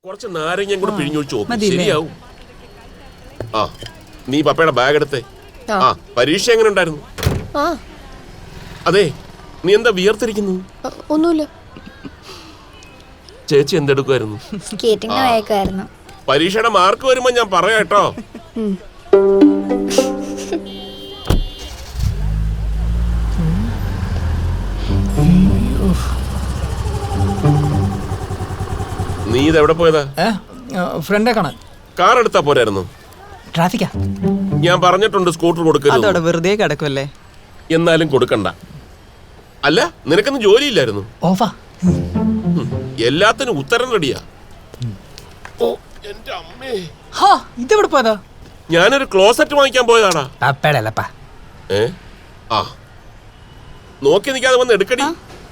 കുറച്ച് നാരങ്ങ കൂടെ പിഴിഞ്ഞൊഴിച്ചു നോക്കും, ശരിയാവും. ആ, നീ പപ്പയുടെ ബാഗ് എടുത്തേ. ആ, പരീക്ഷ എങ്ങനെ ഉണ്ടായിരുന്നു? അതെ, നീ എന്താ വിയർത്തിരിക്കുന്നു? ഒന്നുമില്ല. ചേച്ചി എന്തെടുക്കുമായിരുന്നു? പരീക്ഷയുടെ മാർക്ക് വരുമ്പോ ഞാൻ പറയാം കേട്ടോ. നീ ഇതെവിടെ പോയതാ? ഫ്രണ്ടെ കാണാൻ. കാർ എടുത്താ പോരായിരുന്നു? ട്രാഫിക്കാ. ഞാൻ പറഞ്ഞിട്ടുണ്ട് സ്കൂട്ടർ കൊടുക്കരുത്. വെറുതെ കിടക്കുമല്ലേ. എന്നാലും കൊടുക്കണ്ട. അല്ല, നിനക്കൊന്നും ജോലിയില്ലായിരുന്നു? ഓഫാ. എല്ലാത്തിനും ഉത്തരം റെഡിയാ. ഓ എന്റെ അമ്മേ, ഇതെവിടെ പോയതാ? ഞാനൊരു ക്ലോസറ്റ് വാങ്ങിക്കാൻ പോയതാടാ. ആ, നോക്കി നിൽക്കാതെ വന്ന് എടുക്കടി.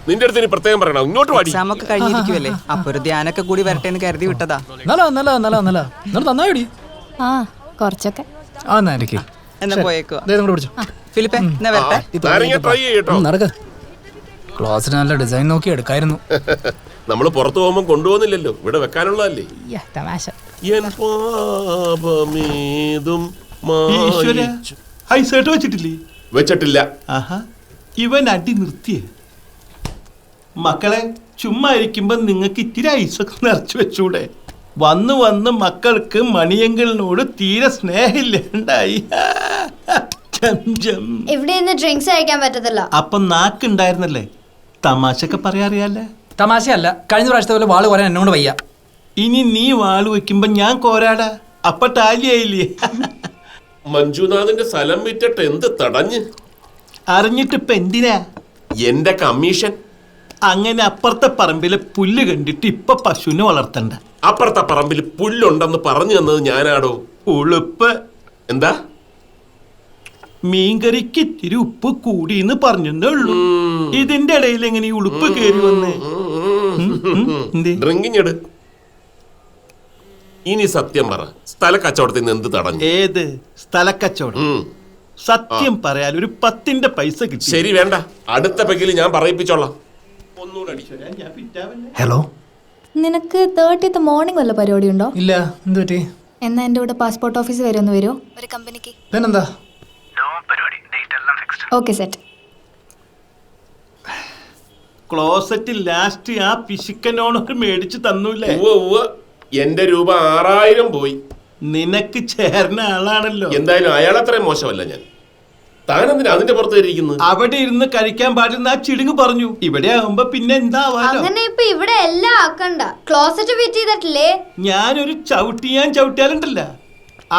നിന്റെ അടുത്ത് ഇനി പ്രത്യേകം പറയണം, ഇങ്ങോട്ട് വാടി. എക്സാമൊക്കെ കഴിഞ്ഞിരിക്കുവല്ലേ, അപ്പൊ ഒരു ധ്യാനൊക്കെ കൂടി വരട്ടെ എന്ന് കരുതി വിട്ടതാ. നന്നായി. ആ, കുറച്ചൊക്കെ. എന്നാ പോയേക്കോ ഫിലിപ്പേ, എന്നാ വരട്ടെ. നാരങ്ങ ട്രൈ ചെയ്യട്ടോ. ക്ലോസിന് നല്ല ഡിസൈൻ നോക്കി എടുക്കായിരുന്നു. നമ്മള് പുറത്തു പോകുമ്പോ കൊണ്ടുപോകുന്നില്ലല്ലോ, ഇവിടെ വെക്കാനുള്ളതല്ലേ. തമാശ. എൻ പാപമേതും വെച്ചിട്ടില്ലേ? വെച്ചിട്ടില്ല. ഇവൻ അടി നിർത്തിയേ. മക്കളെ, ചുമ്മാ ഇരിക്കുമ്പോ നിങ്ങൾക്ക് ഇത്തിരി ഐസൊക്കെ നിറച്ചു വെച്ചൂടെ? വന്ന് വന്ന് മക്കൾക്ക് മണിയങ്കളിനോട് തീരെ സ്നേഹമില്ലാണ്ടായി. ഇവിടെ നിന്ന് ഡ്രിങ്ക്സ് കഴിക്കാൻ പറ്റത്തില്ല. അപ്പൊ നാക്കുണ്ടായിരുന്നല്ലേ, തമാശയൊക്കെ പറയാറിയാലേ. തമാശയല്ല, കഴിഞ്ഞ പ്രാവശ്യത്തെ പോലെ വാള് പറയാൻ എന്നോട് വയ്യ. ഇനി നീ വാള് വെക്കുമ്പോ ഞാൻ കോരാടാ, അപ്പൊ ടാലിയായില്ലേ? മഞ്ജുനാഥിന്റെ സ്ഥലം വിറ്റിട്ട് എന്ത് തടഞ്ഞ്? അറിഞ്ഞിട്ടിപ്പ എന്തിനാ? എന്റെ കമ്മീഷൻ. അങ്ങനെ അപ്പുറത്തെ പറമ്പിലെ പുല്ല് കണ്ടിട്ട് ഇപ്പൊ പശുവിനെ വളർത്തണ്ട. അപ്പുറത്തെ പറമ്പിൽ പുല്ലുണ്ടെന്ന് പറഞ്ഞു തന്നത് ഞാനാടോ. ഉളുപ്പ്. എന്താ? മീൻകറിക്ക് ഇത്തിരി ഉപ്പ് കൂടിന്ന് പറഞ്ഞേ ഉള്ളൂ. ഇതിന്റെ ഇടയിൽ എങ്ങനെ ഈ ഉളുപ്പ് കയറി വന്നേ? ഡ്രിങ്കിങ് എടു. ഇനി സത്യം പറ, സ്ഥല കച്ചവടത്തിൽ നിന്ന് എന്ത് തടഞ്ഞു? ഏത് സ്ഥലക്കച്ചവടം? സത്യം പറയാൻ ഒരു 10 പൈസ കിട്ടി. ശരി, വേണ്ട, അടുത്ത പെക്കിൽ ഞാൻ പറയിപ്പിച്ചോളാം. ഹലോ, നിനക്ക് 30th മോർണിംഗ് വല്ല പരിപാടി ഉണ്ടോ? ഇല്ല. എന്ത് പറ്റി? എന്നാ എന്റെ കൂടെ പാസ്പോർട്ട് ഓഫീസ് വരെ ഒന്ന് വരുമോ? ഒരു കമ്പനിക്ക്. പിന്നെന്താ? Okay, set. ക്ലോസറ്റ് ലാസ്റ്റ് ആ പിശുക്കനോണൊക്കെ മേടിച്ചു തന്നൂല്ലേ? എന്റെ രൂപ 6000 പോയി. നിനക്ക് ചേർന്ന ആളാണല്ലോ. എന്തായാലും അയാൾ അത്രയും മോശമല്ല ഞാൻ. താനെന്തിനാ അതിന്റെ പുറത്ത് ഇരിക്കുന്നത്? അവിടെ ഇരുന്ന് കഴിക്കാൻ പാടില്ല ആ ചിടുങ്ങ് പറഞ്ഞു. ഇവിടെ ആവുമ്പോ പിന്നെ എന്താ? അങ്ങനെ ഇപ്പൊ ഇവിടെ എല്ലാം ആക്കണ്ട. ക്ലോസറ്റ് ഫിറ്റ് ചെയ്തിട്ടില്ലേ? ഞാനൊരു ചവിട്ടിയാലുണ്ടല്ല.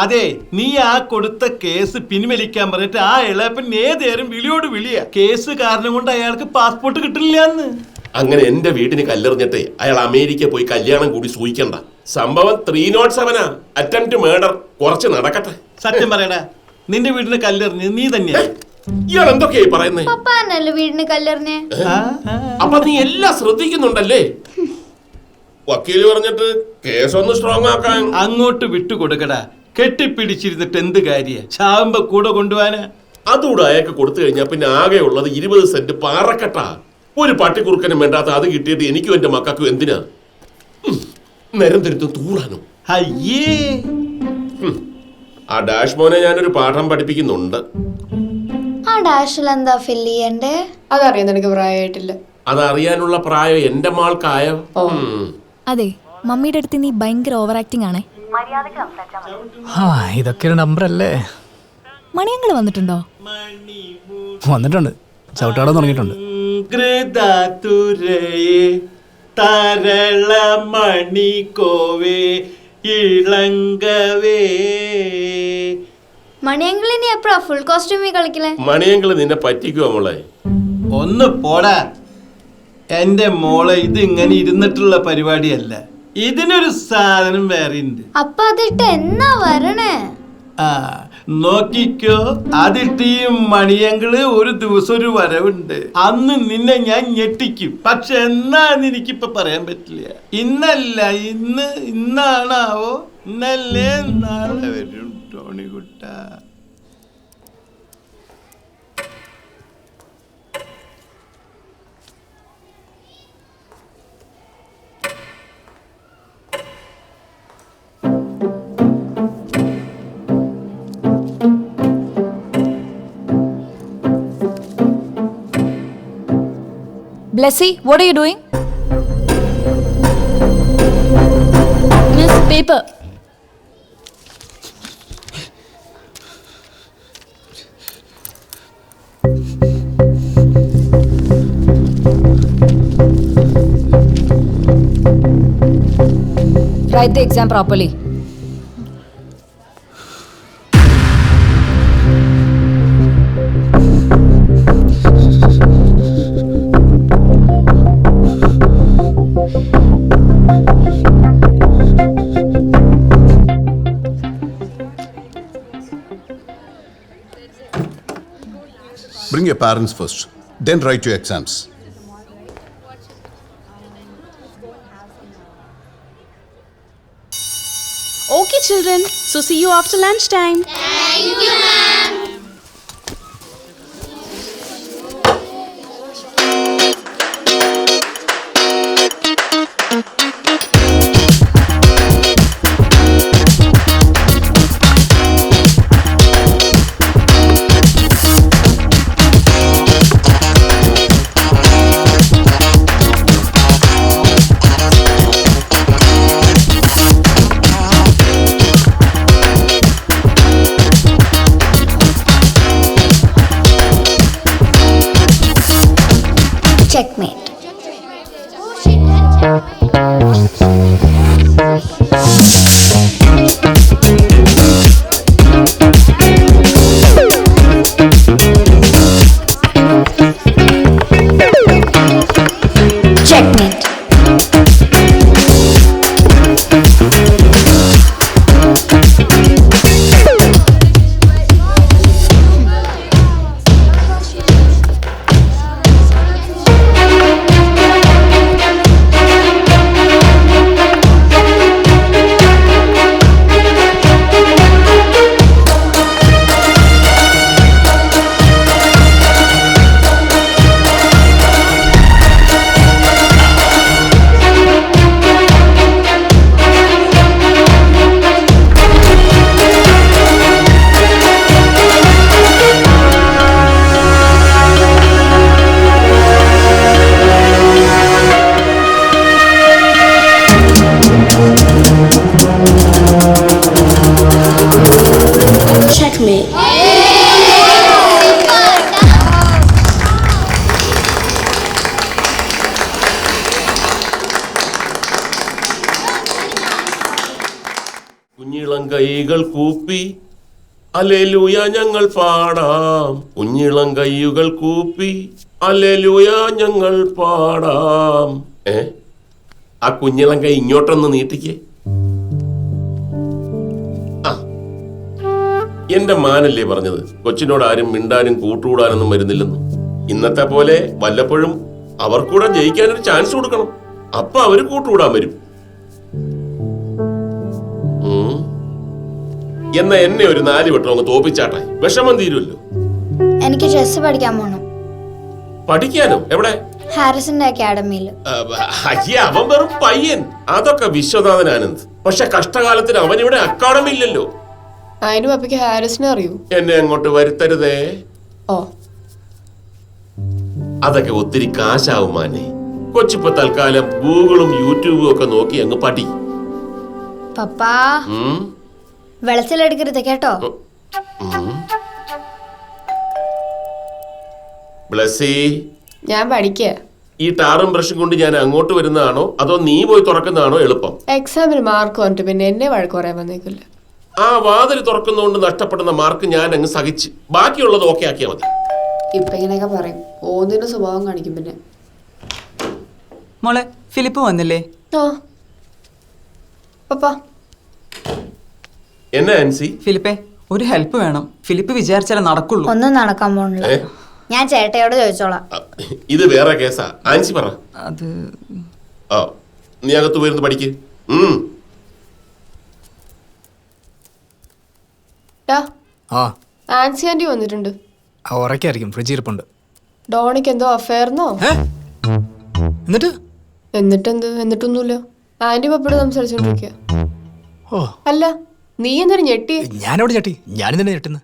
അതെ, നീ ആ കൊടുത്ത കേസ് പിൻവലിക്കാൻ പറഞ്ഞിട്ട് ആ ഇളയപ്പൻ ഏതേരം വിളിയോട് വിളിയാ. കേസ് കാരണം കൊണ്ട് അയാൾക്ക് പാസ്പോർട്ട് കിട്ടില്ല എന്ന്. അങ്ങനെ എന്റെ വീടിന് കല്ലെറിഞ്ഞിട്ടേ അയാൾ അമേരിക്ക പോയി കല്യാണം കൂടി സൂഹിക്കണ്ട. സംഭവം 307 അറ്റംപ്റ്റ് മേർഡർ. കുറച്ച് നടക്കട്ടെ. സത്യം പറയടാ, നിന്റെ വീടിന് കല്ലെറിഞ്ഞ് നീ തന്നെയാ? ഇയാൾ എന്തൊക്കെയായി പറയുന്നേ? പപ്പാന്നല്ലേ വീടിന് കല്ലെറിഞ്ഞേ? അപ്പൊ നീ എല്ലാം ശ്രദ്ധിക്കുന്നുണ്ടല്ലേ? വക്കീല് പറഞ്ഞിട്ട് കേസൊന്ന് സ്ട്രോങ് ആക്കാൻ. അങ്ങോട്ട് വിട്ടുകൊടുക്കടാ. കെട്ടിപ്പിടിച്ചിരുന്നിട്ട് എന്ത് കാര്യ? ചാവുമ്പോ കൂടെ കൊണ്ടുപോവാനാ? അതുകൂടെ അയാൾക്ക് കൊടുത്തു കഴിഞ്ഞാൽ പിന്നെ ആകെ ഉള്ളത് 20 സെന്റ് പാറക്കെട്ടാ. ഒരു പട്ടിക്കുറുക്കനും വേണ്ടാത്ത അത് കിട്ടിയിട്ട് എനിക്കും എന്റെ മക്കൾക്കും എന്തിനാ? നേരം തിരുത്തും തൂറാനോ? അയ്യേ, ആ ഡാഷ് മോനെ ഞാനൊരു പാഠം പഠിപ്പിക്കുന്നുണ്ട്. ആ ഡാഷിൽ എന്താ ഫില്ല് ചെയ്യണ്ടേ? അതറിയാൻ എനിക്ക് പ്രായമായിട്ടില്ല. അതറിയാനുള്ള പ്രായം എന്റെ മാൾക്കായോ? അതെ, മമ്മിയുടെ അടുത്ത് നീ ഭയങ്കര ഓവർ ആക്ടിങ് ആണേ. ഇതൊക്കെ ഒരു നമ്പർ അല്ലേ? മണിയങ്ങൾ വന്നിട്ടുണ്ടോ? വന്നിട്ടുണ്ട്, ചവിട്ടാടം തുടങ്ങിയിട്ടുണ്ട്. മണിയങ്കിളിനി എപ്പോഴാ ഫുൾ കോസ്റ്റ്യൂമിൽ കളിക്കലേ? മണിയങ്കിള് നിന്നെ പറ്റിക്കുവോ മോളെ? ഒന്ന് പോടാ എന്റെ മോളെ. ഇത് ഇങ്ങനെ ഇരുന്നിട്ടുള്ള പരിപാടിയല്ല. ഇതിനൊരു സാധനം വേറെ ഉണ്ട്. അപ്പൊ അതിട്ട് എന്നാ വരണേ? നോക്കിക്കോ, അതിട്ട് ഈ മണിയങ്കിള് ഒരു ദിവസം ഒരു വരവുണ്ട്. അന്ന് നിന്നെ ഞാൻ ഞെട്ടിക്കും. പക്ഷെ എന്നാന്ന് എനിക്കിപ്പൊ പറയാൻ പറ്റില്ല. ഇന്നല്ല, ഇന്നാണാവോ? ഇന്നല്ലേ നാളെ വരും ടോണിക്കുട്ട. Leslie, what are you doing? Miss, paper. Write the exam properly. Bring your parents first, then write your exams. Okay, children. So see you after lunchtime. Checkmate. Checkmate. Checkmate. കുഞ്ഞിളം കൈകൾ കൂപ്പി അല്ലേലൂയ ഞങ്ങൾ പാടാം. കുഞ്ഞിളം കൈകൾ കൂപ്പി അല്ലേലൂയ ഞങ്ങൾ പാടാം. ആ കുഞ്ഞിളം കൈ ഇങ്ങോട്ടൊന്ന് നീട്ടിക്കേ. എന്റെ മാനല്ലേ പറഞ്ഞത് കൊച്ചിനോട് ആരും മിണ്ടാനും കൂട്ടുകൂടാനൊന്നും വരുന്നില്ലെന്ന്. ഇന്നത്തെ പോലെ വല്ലപ്പോഴും അവർക്കൂടെ ജയിക്കാനൊരു ചാൻസ് കൊടുക്കണം. അപ്പൊ അവര് കൂട്ടുകൂടാൻ വരും. എന്നാ എന്നെ ഒരു 4 വട്ടം അങ്ങ് തോപ്പിച്ചാട്ടെ, വിഷമം തീരുമല്ലോ. എനിക്ക് ചെസ് പഠിക്കാൻ പോണം. പഠിക്കാനോ? എവിടെ? ഹാരിസന്റെ അക്കാഡമിയിൽ. അയ്യ, അവൻ വെറും പയ്യൻ. അതൊക്കെ വിശ്വനാഥൻ ആനന്ദ്. പക്ഷെ കഷ്ടകാലത്തിന് അവനിവിടെ അക്കാഡമി ഇല്ലല്ലോ. അതിന് പപ്പയ്ക്ക് ഹാരിസിനെ അറിയൂ? എന്നെ അങ്ങോട്ട് വരുത്തരുതേ. ഓ, അതൊക്കെ ഒത്തിരി കാശാവും മാനെ. കൊച്ചിപ്പോ തൽക്കാലം ഗൂഗിളും യൂട്യൂബും ഒക്കെ നോക്കി അങ്ങ് പഠി. പപ്പാ, വെളച്ചിലെടുക്കരുത് കേട്ടോ. ബ്ലസ്സി, ഞാൻ പഠിക്കുക. ഈ ടാറും ബ്രഷും കൊണ്ട് ഞാൻ അങ്ങോട്ട് വരുന്നതാണോ അതോ നീ പോയി തുറക്കുന്നതാണോ എളുപ്പം? എക്സാമിന് മാർക്ക് വന്നിട്ട് പിന്നെ എന്നെ വഴക്ക് പറയാൻ വന്നേക്കില്ല. ആ വാതിൽ തുറക്കുന്നതുകൊണ്ട് നഷ്ടപ്പെടുന്ന മാർക്ക് ഞാൻ അങ്ങ് സഹിച്ച് ബാക്കിയുള്ളത് ഓക്കെ ആക്കിയാൽ മതി. ഇപ്പൊ ഇങ്ങനെയൊക്കെ പറയും, ഓന്നിന്റെ സ്വഭാവം കാണിക്കും. പിന്നെ മോളെ, ഫിലിപ്പ് വന്നില്ലേ? ആ പപ്പാ. എന്നാ ആൻസി? ഫിലിപ്പേ, ഒരു ഹെൽപ്പ് വേണം. ഫിലിപ്പ് വിചാരിച്ചാലേ നടക്കുള്ളൂ. ഒന്നും നടക്കാൻ പോണില്ല. ഞാൻ ചേട്ടയോട് ചോദിച്ചോളാം. ഇത് വേറെ കേസാ. ആൻസി പറ. അത് നീ അകത്ത് പോയിരുന്ന് പഠിക്ക്. ആൻസി ആന്റി വന്നിട്ടുണ്ട്. ഉറക്കായിരിക്കും, ഫ്രിഡ്ജ് ഇരിപ്പുണ്ട്. ഡോണിക്ക് എന്തോ അഫയർന്നോ? എന്നിട്ടൊന്നുമില്ല. ആന്റി പപ്പയോട് സംസാരിച്ചോണ്ടിരിക്കുക. അല്ല, നീ എന്തൊരു ഞെട്ടി? ഞാനവിടെ ഞെട്ടി. ഞാനിന്നെ ഞെട്ടുന്നു.